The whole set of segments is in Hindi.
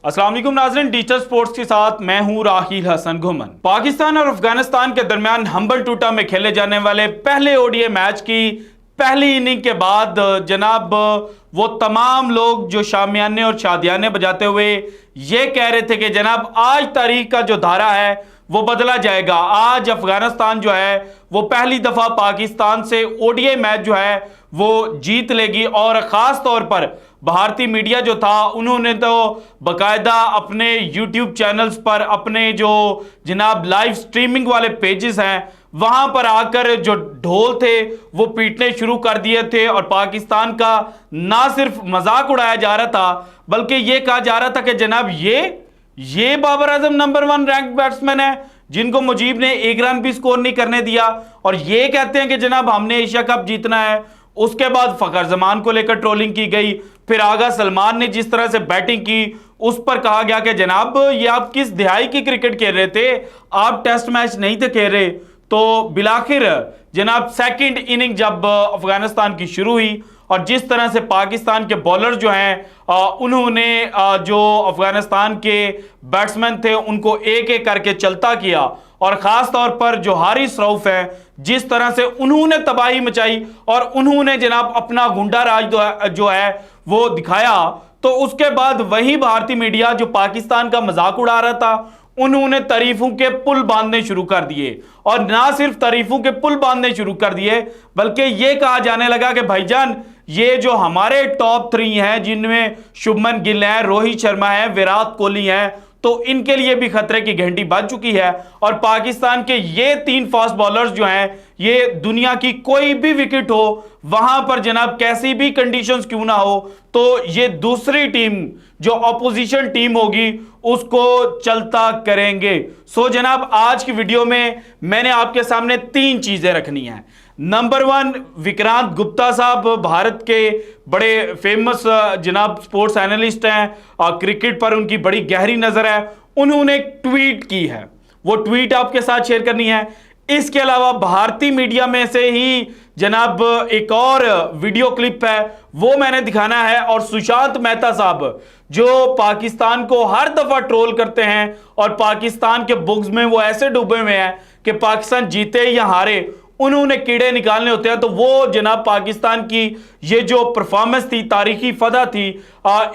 अस्सलाम वालेकुम नाज़रीन, डिजिटल स्पोर्ट्स के साथ मैं हूं राहिल हसन घुमन। पाकिस्तान और अफगानिस्तान के दरमियान हम्बल टूटा में खेले जाने वाले पहले ओडीआई मैच की पहली इनिंग के बाद जनाब वो तमाम लोग जो शामियाने और शादियाने बजाते हुए ये कह रहे थे कि जनाब आज तारीख का जो धारा है वो बदला जाएगा। आज अफगानिस्तान जो है वो पहली दफा पाकिस्तान से ओडीआई मैच जो है वो जीत लेगी। और खास तौर पर भारतीय मीडिया जो था उन्होंने तो बकायदा अपने यूट्यूब चैनल्स पर अपने जो जनाब लाइव स्ट्रीमिंग वाले पेजेस हैं वहां पर आकर जो ढोल थे वो पीटने शुरू कर दिए थे। और पाकिस्तान का ना सिर्फ मजाक उड़ाया जा रहा था बल्कि ये कहा जा रहा था कि जनाब ये Babar Azam number 1 rank batsman है जिनको मुजीब ने एक रन भी स्कोर नहीं करने दिया। और ये कहते हैं कि जनाब हमने एशिया कप जीतना है। उसके बाद फखर जमान को लेकर ट्रोलिंग की गई। फिर आगा सलमान ने जिस तरह से बैटिंग की उस पर कहा गया कि जनाब ये आप किस दिहाई की क्रिकेट खेल रहे थे, आप टेस्ट मैच नहीं थे खेल रहे। तो बिलाखिर जनाब सेकंड इनिंग जब अफगानिस्तान की शुरू हुई और जिस तरह से पाकिस्तान के बॉलर जो हैं उन्होंने जो अफगानिस्तान के बैट्समैन थे उनको एक एक करके चलता किया। और ख़ास तौर पर जो हारिस रऊफ है जिस तरह से उन्होंने तबाही मचाई और उन्होंने जनाब अपना गुंडा राज जो है वो दिखाया। तो उसके बाद वही भारतीय मीडिया जो पाकिस्तान का मजाक उड़ा रहा था उन्होंने तारीफों के पुल बांधने शुरू कर दिए। और ना सिर्फ तारीफों के पुल बांधने शुरू कर दिए बल्कि यह कहा जाने लगा कि भाईजान ये जो हमारे टॉप 3 हैं जिनमें शुभमन गिल है, रोहित शर्मा है, विराट कोहली है, तो इनके लिए भी खतरे की घंटी बज चुकी है। और पाकिस्तान के ये 3 फास्ट बॉलर्स जो हैं ये दुनिया की कोई भी विकेट हो वहां पर जनाब कैसी भी कंडीशंस क्यों ना हो तो ये दूसरी टीम जो ऑपोजिशन टीम होगी उसको चलता करेंगे। सो जनाब आज की वीडियो में मैंने आपके सामने 3 चीजें रखनी हैं। नंबर 1, विक्रांत गुप्ता साहब भारत के बड़े फेमस जनाब स्पोर्ट्स एनालिस्ट हैं और क्रिकेट पर उनकी बड़ी गहरी नजर है। उन्होंने एक ट्वीट की है, वो ट्वीट आपके साथ शेयर करनी है। इसके अलावा भारतीय मीडिया में से ही जनाब एक और वीडियो क्लिप है वो मैंने दिखाना है। और सुशांत मेहता साहब जो पाकिस्तान को हर दफा ट्रोल करते हैं और पाकिस्तान के बुक्स में वो ऐसे डूबे हुए हैं कि पाकिस्तान जीते या हारे उन्होंने कीड़े निकालने होते हैं। तो वो जनाब पाकिस्तान की ये जो परफॉर्मेंस थी, तारीखी फतह थी,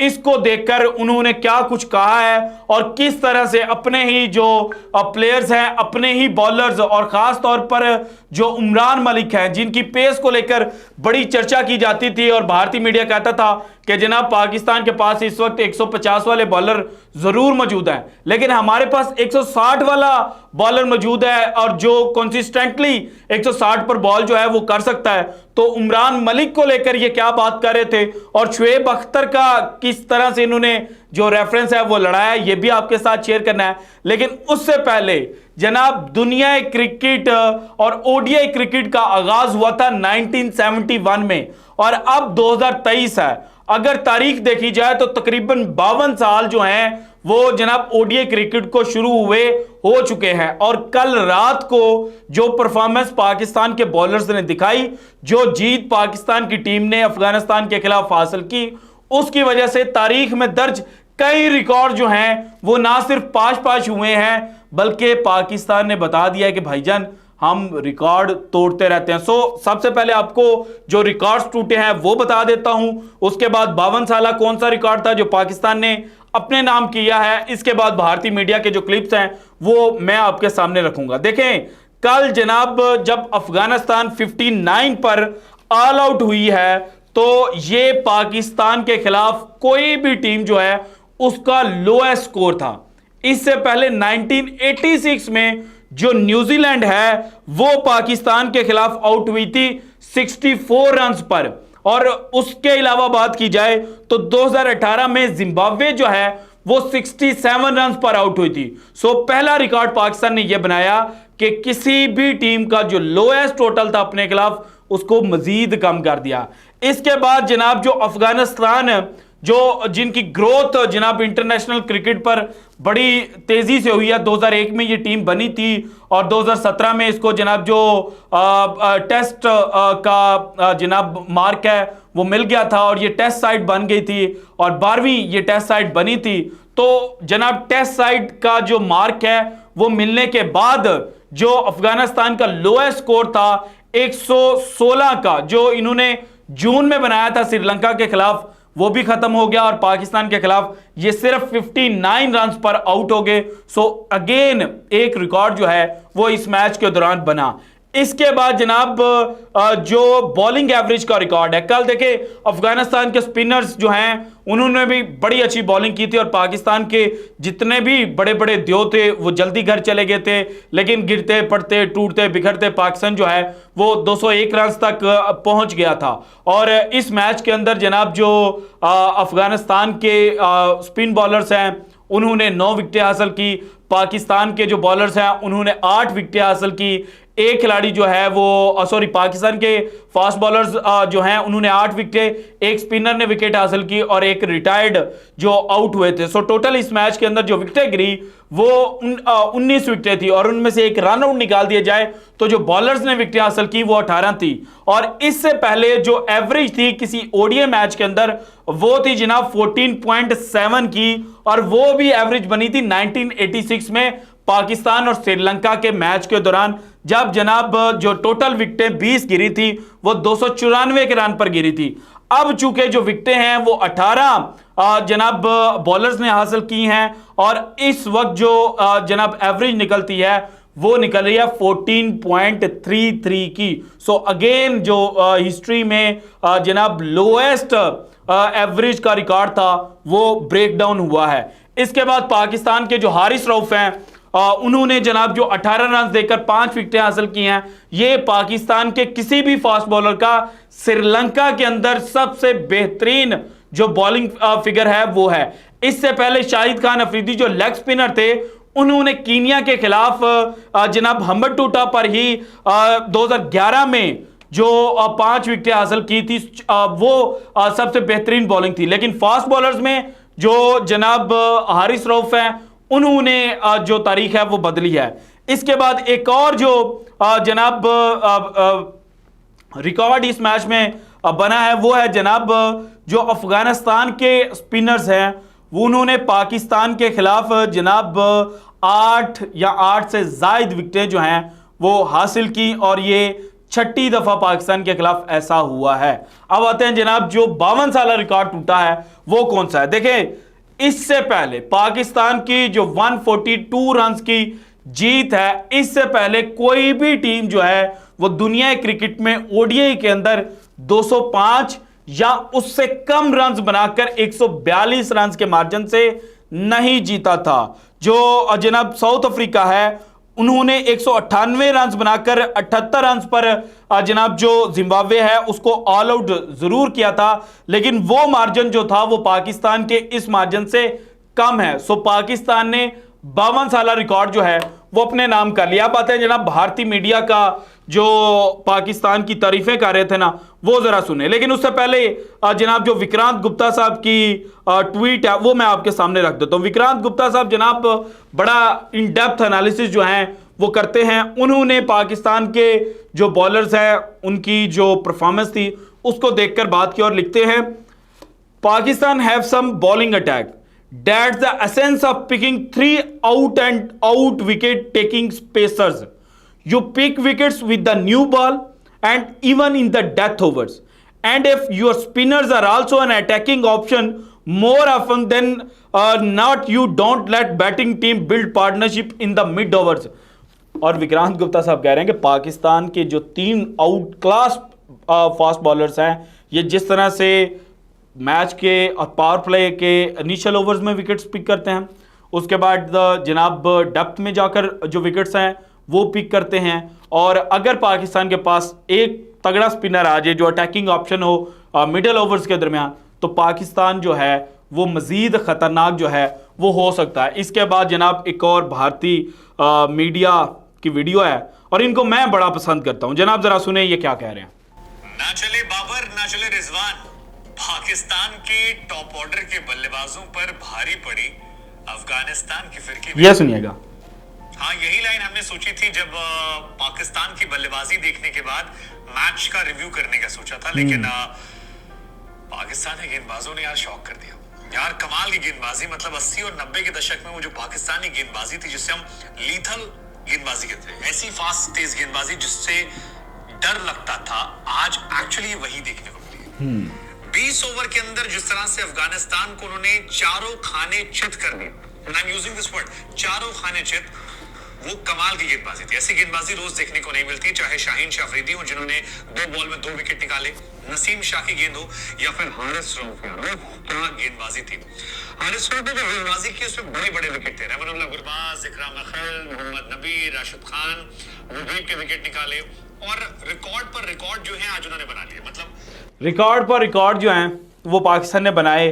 इसको देखकर उन्होंने क्या कुछ कहा है और किस तरह से अपने ही जो प्लेयर्स हैं, अपने ही बॉलर्स और ख़ास तौर पर जो उमरान मलिक हैं जिनकी पेस को लेकर बड़ी चर्चा की जाती थी और भारतीय मीडिया कहता था कि जनाब पाकिस्तान के पास इस वक्त 150 वाले बॉलर ज़रूर मौजूद हैं लेकिन हमारे पास 160 वाला बॉलर मौजूद है और जो कंसिस्टेंटली 160 पर बॉल जो है वो कर सकता है। तो उमरान मलिक को लेकर ये क्या बात कर रहे थे और शुएब अख्तर का किस तरह से इन्होंने जो रेफरेंस है वो लड़ाया ये भी आपके साथ शेयर करना है। लेकिन उससे पहले जनाब दुनिया क्रिकेट और ओडीआई क्रिकेट का आगाज हुआ था 1971 में और अब 2023 है। अगर तारीख देखी जाए तो तकरीबन 52 साल जो हैं वो जनाब ओडीआई क्रिकेट को शुरू हुए हो चुके हैं। और कल रात को जो परफॉर्मेंस पाकिस्तान के बॉलर्स ने दिखाई, जो जीत पाकिस्तान की टीम ने अफगानिस्तान के खिलाफ हासिल की, उसकी वजह से तारीख में दर्ज कई रिकॉर्ड जो हैं वो ना सिर्फ पाश हुए हैं बल्कि पाकिस्तान ने बता दिया है कि भाईजान हम रिकॉर्ड तोड़ते रहते हैं। सो सबसे पहले आपको जो रिकॉर्ड्स टूटे हैं वो बता देता हूं। उसके बाद 52 साल कौन सा रिकॉर्ड था जो पाकिस्तान ने अपने नाम किया है। इसके बाद भारतीय मीडिया के जो क्लिप्स हैं वो मैं आपके सामने रखूंगा। देखें कल जनाब जब अफगानिस्तान 59 पर ऑल आउट हुई है तो ये पाकिस्तान के खिलाफ कोई भी टीम जो है उसका लोएस्ट स्कोर था। इससे पहले 1986 में जो न्यूजीलैंड है वो पाकिस्तान के खिलाफ आउट हुई थी 64 रन पर। और उसके अलावा बात की जाए तो 2018 में जिम्बाब्वे जो है वो 67 रन पर आउट हुई थी। सो पहला रिकॉर्ड पाकिस्तान ने यह बनाया कि किसी भी टीम का जो लोएस्ट टोटल था अपने खिलाफ उसको मजीद कम कर दिया। इसके बाद जनाब जो अफगानिस्तान जो जिनकी ग्रोथ जनाब इंटरनेशनल क्रिकेट पर बड़ी तेजी से हुई है, 2001 में ये टीम बनी थी और 2017 में इसको जनाब जो टेस्ट का जनाब मार्क है वो मिल गया था और ये टेस्ट साइट बन गई थी और 12वीं ये टेस्ट साइट बनी थी। तो जनाब टेस्ट साइड का जो मार्क है वो मिलने के बाद जो अफगानिस्तान का लोएस्ट स्कोर था 116 का, जो इन्होंने जून में बनाया था श्रीलंका के खिलाफ, वो भी खत्म हो गया और पाकिस्तान के खिलाफ ये सिर्फ 59 रन पर आउट हो गए। सो अगेन एक रिकॉर्ड जो है वो इस मैच के दौरान बना। इसके बाद जनाब जो बॉलिंग एवरेज का रिकॉर्ड है, कल देखे अफगानिस्तान के स्पिनर्स जो हैं उन्होंने भी बड़ी अच्छी बॉलिंग की थी और पाकिस्तान के जितने भी बड़े बड़े द्यो थे वो जल्दी घर चले गए थे, लेकिन गिरते पड़ते टूटते बिखरते पाकिस्तान जो है वो 201 रन तक पहुंच गया था। और इस मैच के अंदर जनाब जो अफगानिस्तान के स्पिन बॉलर्स हैं उन्होंने 9 विकेटें हासिल की, पाकिस्तान के जो बॉलर्स हैं उन्होंने 8 विकेटें हासिल की। एक खिलाड़ी जो है वो पाकिस्तान के फास्ट बॉलर्स जो हैं उन्होंने 8 विकेटें, एक स्पिनर ने विकेट हासिल की और एक रिटायर्ड जो आउट हुए थे। सो टोटल इस मैच के अंदर जो विकेटें गिरी वो 19 विकेटें थी और उनमें से एक रन आउट निकाल दिया जाए तो जो बॉलर्स ने विकेटें हासिल की वो 18 थी। और इससे पहले जो एवरेज थी किसी ओडीआई मैच के अंदर वो थी जनाब 14.7 की, और वो भी एवरेज बनी थी 1986 में पाकिस्तान और श्रीलंका के मैच के दौरान, जब जनाब जो टोटल विकेटें 20 गिरी थी वो 294 के रन पर गिरी थी। अब चूंकि जो विकेटें हैं वो 18 जनाब बॉलर्स ने हासिल की हैं और इस वक्त जो जनाब एवरेज निकलती है वो निकल रही है 14.33 की। सो अगेन जो हिस्ट्री में जनाब लोएस्ट एवरेज का रिकॉर्ड था वो ब्रेक डाउन हुआ है। इसके बाद पाकिस्तान के जो हारिस रऊफ हैं उन्होंने जनाब जो 18 रन देकर 5 विकेटें हासिल की हैं। ये पाकिस्तान के किसी भी फास्ट बॉलर का श्रीलंका के अंदर सबसे बेहतरीन जो बॉलिंग फिगर है वो है। इससे पहले शाहिद खान अफरीदी जो लेग स्पिनर थे उन्होंने कीनिया के खिलाफ जनाब हम्बनटोटा पर ही 2011 में जो 5 विकेटें हासिल की थी वो सबसे बेहतरीन बॉलिंग थी। लेकिन फास्ट बॉलर्स में जो जनाब हारिस रऊफ हैं उन्होंने जो तारीख है वो बदली है। इसके बाद एक और जो जनाब रिकॉर्ड इस मैच में बना है वो है जनाब जो अफगानिस्तान के स्पिनर्स हैं वो उन्होंने पाकिस्तान के खिलाफ जनाब 8 या 8 से ज्यादा विकेटें जो हैं वो हासिल की और ये 6ठी दफा पाकिस्तान के खिलाफ ऐसा हुआ है। अब आते हैं जनाब जो 52 साल रिकॉर्ड टूटा है वो कौन सा है। देखें इससे पहले पाकिस्तान की जो 142 रन की जीत है, इससे पहले कोई भी टीम जो है वो दुनिया क्रिकेट में ओडीआई के अंदर 205 या उससे कम रन बनाकर 142 रन के मार्जिन से नहीं जीता था। जो जनाब साउथ अफ्रीका है उन्होंने 198 रन बनाकर 78 रन पर जनाब जो जिम्बाब्वे है उसको ऑल आउट जरूर किया था, लेकिन वो मार्जिन जो था वो पाकिस्तान के इस मार्जिन से कम है। सो पाकिस्तान ने 52 साल रिकॉर्ड जो है वो अपने नाम कर लिया। अब आते हैं जनाब भारतीय मीडिया का जो पाकिस्तान की तारीफें कर रहे थे ना वो जरा सुने, लेकिन उससे पहले जनाब जो विक्रांत गुप्ता साहब की ट्वीट है वो मैं आपके सामने रख देता हूं। विक्रांत गुप्ता साहब जनाब बड़ा इन डेप्थ एनालिसिस जो हैं वो करते हैं। उन्होंने पाकिस्तान के जो बॉलर्स हैं उनकी जो परफॉर्मेंस थी उसको देखकर बात की और लिखते हैं Pakistan have some bowling attack that's the essence of picking 3 out and out wicket taking spacers. You pick wickets with the new ball and even in the death overs, and if your spinners are also an attacking option more often than not, you don't let batting team build partnership in the mid overs. और विक्रांत गुप्ता साहब कह रहे हैं कि पाकिस्तान के जो 3 आउट क्लास फास्ट बॉलर्स हैं ये जिस तरह से मैच के और पावर प्ले के इनिशियल ओवर्स में विकेट्स पिक करते हैं, उसके बाद जनाब डेप्थ में जाकर जो विकेट्स हैं वो पिक करते हैं, और अगर पाकिस्तान के पास एक तगड़ा स्पिनर आ जाए जो अटैकिंग ऑप्शन हो मिडल ओवर्स के दरमियान तो पाकिस्तान जो है वो मज़ीद ख़तरनाक जो है वो हो सकता है। इसके बाद जनाब एक और भारतीय मीडिया की वीडियो है और इनको मैं बड़ा पसंद करता हूँ। जनाब ज़रा सुने ये क्या कह रहे हैं। ना चले बाबर ना चले रिजवान, पाकिस्तान के टॉप ऑर्डर के बल्लेबाजों पर भारी पड़ी अफगानिस्तान की फिरकी। ये सुनिएगा। हाँ, यही लाइन हमने सोची थी जब पाकिस्तान की बल्लेबाजी देखने के बाद मैच का रिव्यू करने का सोचा था, लेकिन पाकिस्तानी गेंदबाजों ने यार शॉक कर दिया। यार कमाल की गेंदबाजी, मतलब 80 और 90 के दशक में वो जो पाकिस्तानी गेंदबाजी थी जिसे हम लीथल गेंदबाजी कहते हैं, ऐसी फास्ट तेज गेंदबाजी जिससे डर लगता था, आज एक्चुअली वही देखने को मिली है। 20 ओवर के अंदर जिस तरह से अफगानिस्तान को उन्होंने चारों खाने चित कर दिए, I am using this word, चारों खाने चित, वो कमाल की गेंदबाजी थी। ऐसी गेंदबाजी रोज देखने को नहीं मिलती, चाहे शाहीन शाह अफरीदी हो जिन्होंने 2 बॉल में 2 विकेट निकाले, नसीम शाह की गेंद हो, या फिर हारिस रऊफ। क्या गेंदबाजी थी हारिस रऊफ ने जो गेंदबाजी की उसमें बड़े बड़े विकेट थे, रहमानुल्लाह गुरबाज, इकराम अखल, मोहम्मद नबी, राशिद खान, वहीब के विकेट निकाले, और रिकॉर्ड पर रिकॉर्ड जो है आज उन्होंने बना लिए। मतलब रिकॉर्ड पर रिकॉर्ड जो हैं वो पाकिस्तान ने बनाए,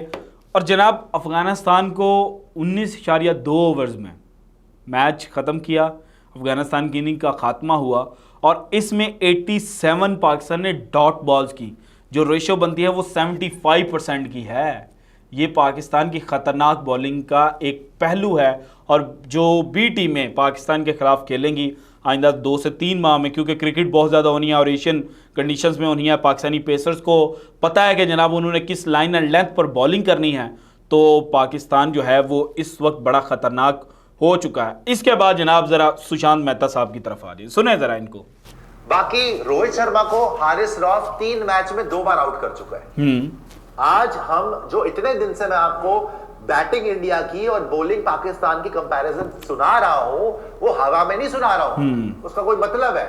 और जनाब अफगानिस्तान को 19.2 ओवर्स में मैच ख़त्म किया। अफगानिस्तान की इनिंग का खात्मा हुआ और इसमें 87 पाकिस्तान ने डॉट बॉल्स की, जो रेशो बनती है वो 75% की है। ये पाकिस्तान की ख़तरनाक बॉलिंग का एक पहलू है, और जो भी टीमें पाकिस्तान के ख़िलाफ़ खेलेंगी आइंदा 2 से 3 माह में, क्योंकि क्रिकेट बहुत ज़्यादा होनी है और एशियन कंडीशंस में होनी है, पाकिस्तानी पेसर्स को पता है कि जनाब उन्होंने किस लाइन एंड लेंथ पर बॉलिंग करनी है, तो पाकिस्तान जो है वो इस वक्त बड़ा ख़तरनाक हो चुका है। इसके बाद जनाब ज़रा सुशांत मेहता साहब की तरफ आ जाइए, सुने ज़रा इनको। बाकी रोहित शर्मा को हारिस रऊफ 3 मैच में 2 बार आउट कर चुका है। आज हम जो इतने दिन से मैं आपको बैटिंग इंडिया की और बॉलिंग पाकिस्तान की कंपैरिजन सुना रहा हूं, वो हवा में नहीं सुना रहा हूं, उसका कोई मतलब है।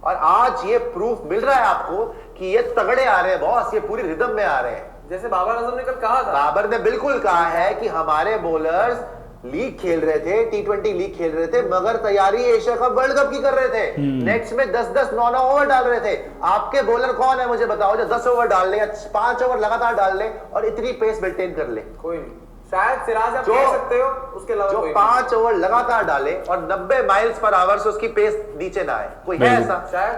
और आज ये प्रूफ मिल रहा है आपको कि ये तगड़े आ रहे हैं बॉस, ये पूरी रिदम में आ रहे हैं। जैसे बाबर आजम ने कल कहा था, बाबर ने बिल्कुल कहा है कि हमारे बॉलर्स लीग खेल रहे थे, T20 लीग खेल रहे थे, मगर तैयारी एशिया कप वर्ल्ड कप की कर रहे थे। नेक्स्ट में 10-10 9-9 ओवर डाल रहे थे। आपके बॉलर कौन है मुझे बताओ जो 10 ओवर डाल ले या 5 ओवर लगातार डाल ले और इतनी पेस मेंटेन कर ले? कोई नहीं, शायद सिराज आप कह सकते हो, उसके अलावा जो कोई 5 ओवर लगातार डाले और 90 माइल्स पर आवर से उसकी पेस नीचे ना आए, कोई है ऐसा? शायद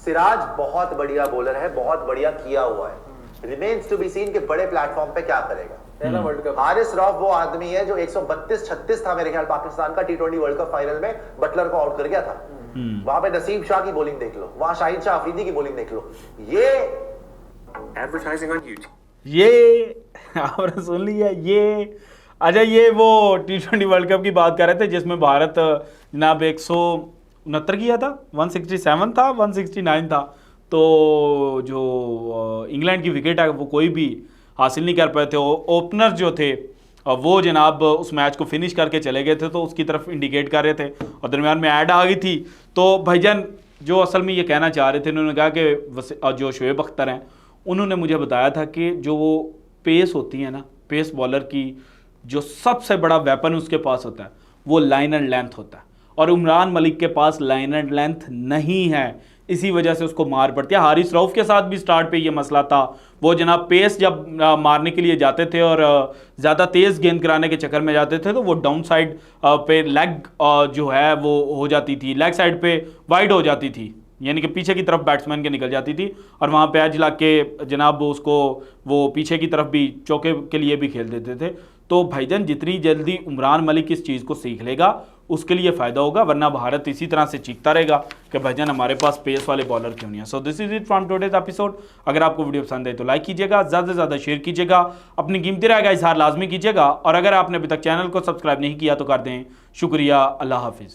सिराज बहुत बढ़िया बॉलर है, बहुत बढ़िया किया हुआ है। रिमेन्स टू बी सीन के बड़े प्लेटफॉर्म पे क्या करेगा। पहला वर्ल्ड कप। हारिस रऊफ वो आदमी है जो 132-36 था मेरे ख्याल पाकिस्तान का T20 वर्ल्ड कप फाइनल में, बटलर को आउट कर गया था। वहां पे नसीम शाह की बॉलिंग देख लो, वहां शाहीन शाह अफरीदी की बॉलिंग देख लो। ये एडवर्टाइजिंग ऑन यूट्यूब, ये आपने सुन लिया, ये अच्छा ये वो T20 वर्ल्ड कप की बात कर रहे थे जिसमें भारत जनाब 169 किया था, 167 था, 169 था, तो जो इंग्लैंड की विकेट है वो कोई भी हासिल नहीं कर पाए थे। ओपनर जो थे वो जनाब उस मैच को फिनिश करके चले गए थे, तो उसकी तरफ इंडिकेट कर रहे थे और दरमियान में ऐड आ गई थी। तो भाईजान जो असल में ये कहना चाह रहे थे, उन्होंने कहा कि जो शोएब अख्तर हैं उन्होंने मुझे बताया था कि जो वो पेस होती है ना, पेस बॉलर की जो सबसे बड़ा वेपन उसके पास होता है वो लाइन एंड लेंथ होता है, और उमरान मलिक के पास लाइन एंड लेंथ नहीं है, इसी वजह से उसको मार पड़ती है। हारिस रऊफ के साथ भी स्टार्ट पे ये मसला था, वो जनाब पेस जब मारने के लिए जाते थे और ज़्यादा तेज़ गेंद कराने के चक्कर में जाते थे तो वो डाउन साइड पे लेग जो है वो हो जाती थी, लेग साइड पे वाइड हो जाती थी, यानी कि पीछे की तरफ बैट्समैन के निकल जाती थी, और वहाँ पे एज ला के जनाब उसको वो पीछे की तरफ भी चौके के लिए भी खेल देते थे। तो भाईजान जितनी जल्दी उमरान मलिक इस चीज़ को सीख लेगा उसके लिए फ़ायदा होगा, वरना भारत इसी तरह से चीखता रहेगा कि भाईजान हमारे पास पेस वाले बॉलर क्यों नहीं है। So this is it from today's episode. अगर आपको वीडियो पसंद है तो लाइक कीजिएगा, ज़्यादा से ज़्यादा शेयर कीजिएगा, अपनी कीमती राय का इजहार लाजमी कीजिएगा, और अगर आपने अभी तक चैनल को सब्सक्राइब नहीं किया तो कर दें। शुक्रिया, अल्लाह हाफिज़।